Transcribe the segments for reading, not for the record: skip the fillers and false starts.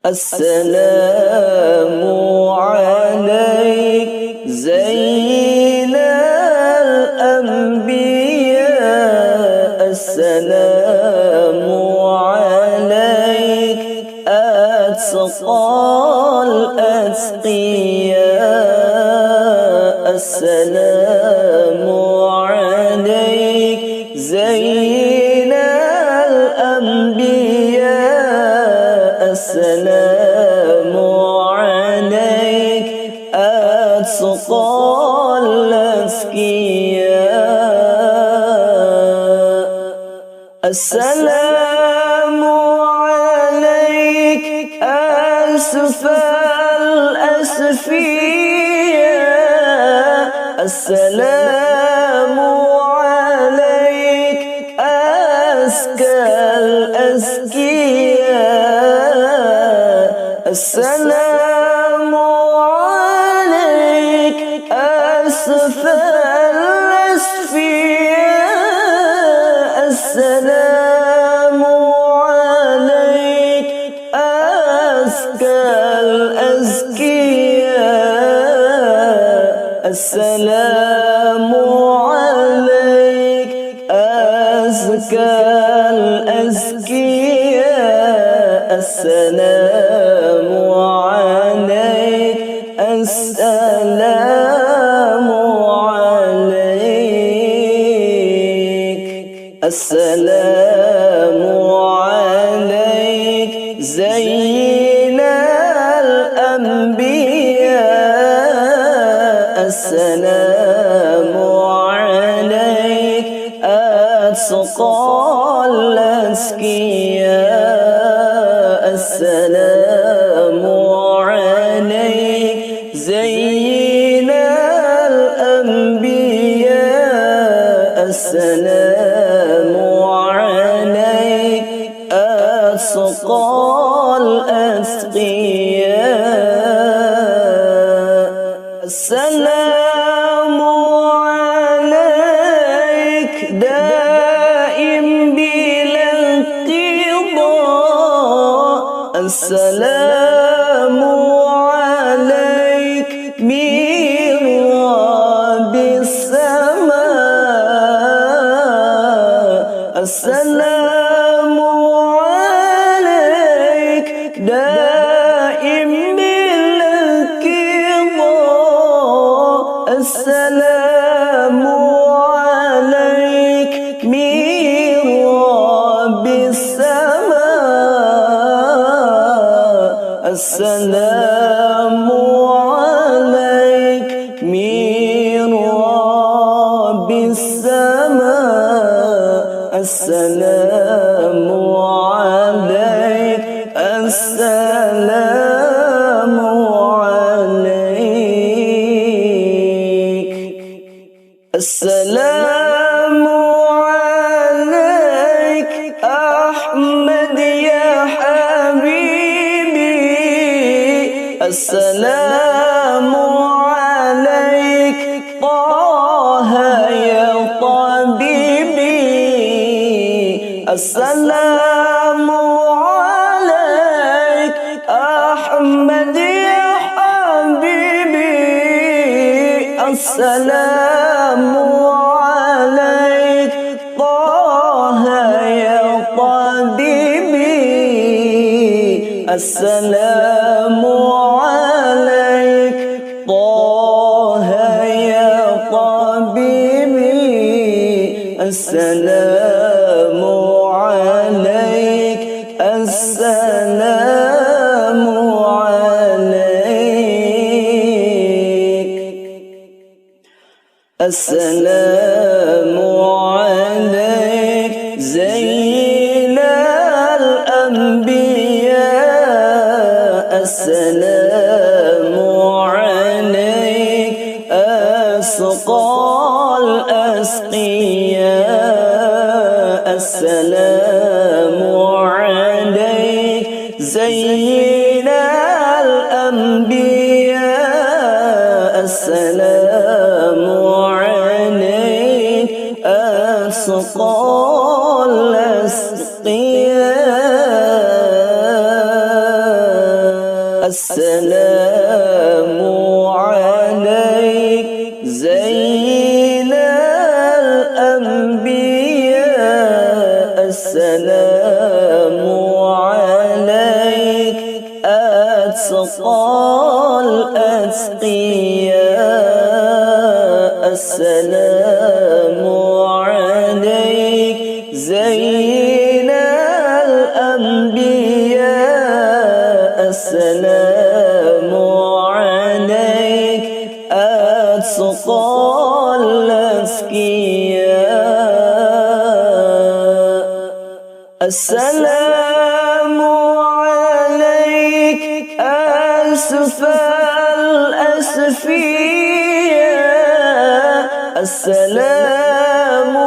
السلام عليك زين الأنبياء، السلام عليك أتقى الأتقياء، السلام عليك زين الأنبياء، السلام عليك أتقى الأتقياء، السلام عليك أسفى الأسفياء، السلام عليك أزكى الأزكياء، السلام عليك أسفى الأسفياء، السلام عليك أزكى الأزكياء، السلام عليك أزكى الأزكياء، السلام عليك، السلام عليك، السلام عليك زين الأنبياء، السلام عليك أتقى الأتقياء، السلام عليك زين الأنبياء، السلام عليك أتقى الأتقياء، السلام عليك دائم بلا انقضاء، السلام عليك من رب السماء، السلام عليك دائم بلا انقضاء، السلام عليك من رب السماء، السلام عليك من رب السماء، السلام عليك، السلام عليك، السلام عليك أحمد يا حبيبي، السلام عليك طه يا طبيبي، السلام عليك أحمد يا حبيبي، السلام عليك طه يا طبيبي، السلام عليك طه يا طبيبي، السلام عليك، السلام عليك، السلام عليك زين الأنبياء، السلام عليك أسقى الأسقياء، السلام عليك زين الأنبياء، السلام عليك أسقى الأسقياء. السلام عليك زين الأنبياء السلام عليك أتقى الأتقياء السلام عليك زين الأنبياء السلام عليك أتقى الأتقياء السلام عليك أسفى الأسفياء السلام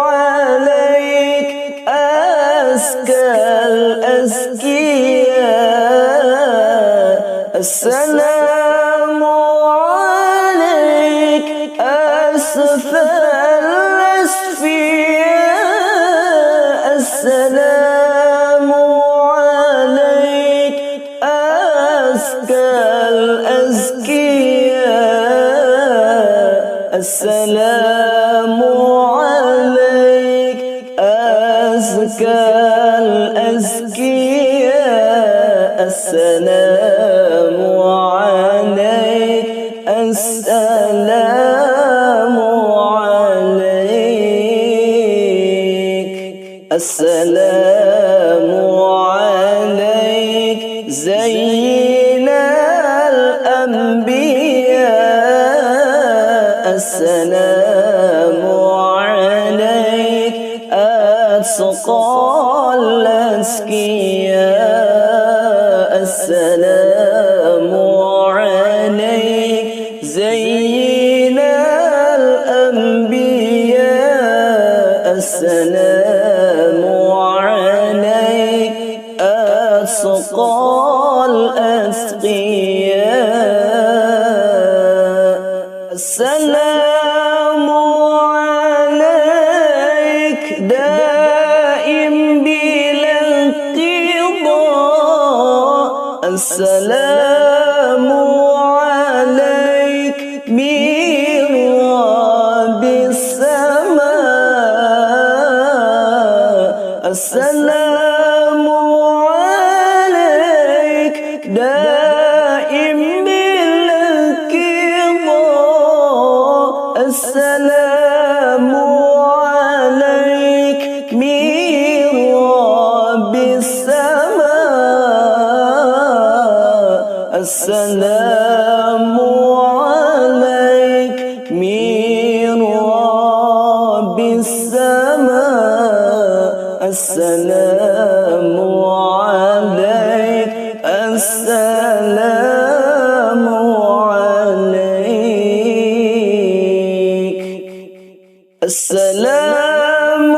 عليك أزكى الأزكياء السلام عليك أسفى الأسفياء السلام عليك أزكى الأزكياء السلام عليك أزكى الأزكياء السلام عليك السلام عليك السلام عليك زين الأنبياء السلام عليك أتقى الأتقياء السلام عليك زين الأنبياء السلام عليك أتقى الأتقياء السلام عليك دائم بلا انقضاء السلام عليك من رب السماء السلام عليك دائم بلا انقضاء السلام عليك من رب السماء السلام عليك من رب السماء السلام عليك السلام عليك السلام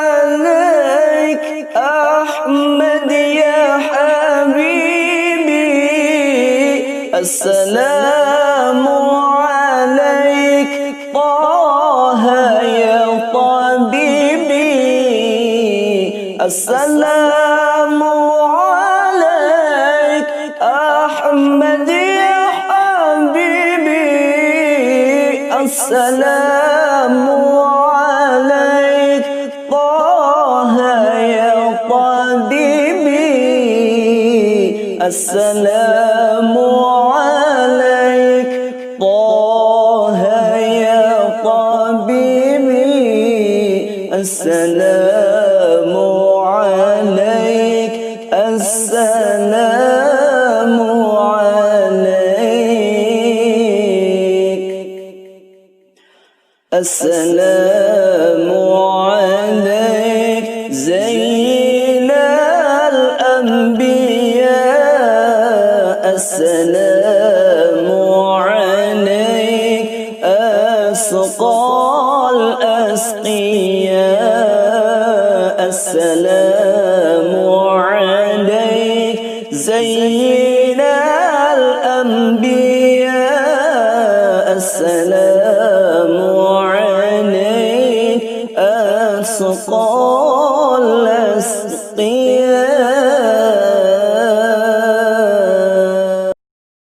عليك أحمد يا حبيبي السلام عليك طه يا طبيبي السلام عليك أحمد يا حبيبي السلام عليك طه يا طبيبي السلام عليك طه يا طبيبي السلام عليك السلام عليك السلام عليك زين الأنبياء السلام عليك أسقى الأسقياء السلام عليك زين الأنبياء السلام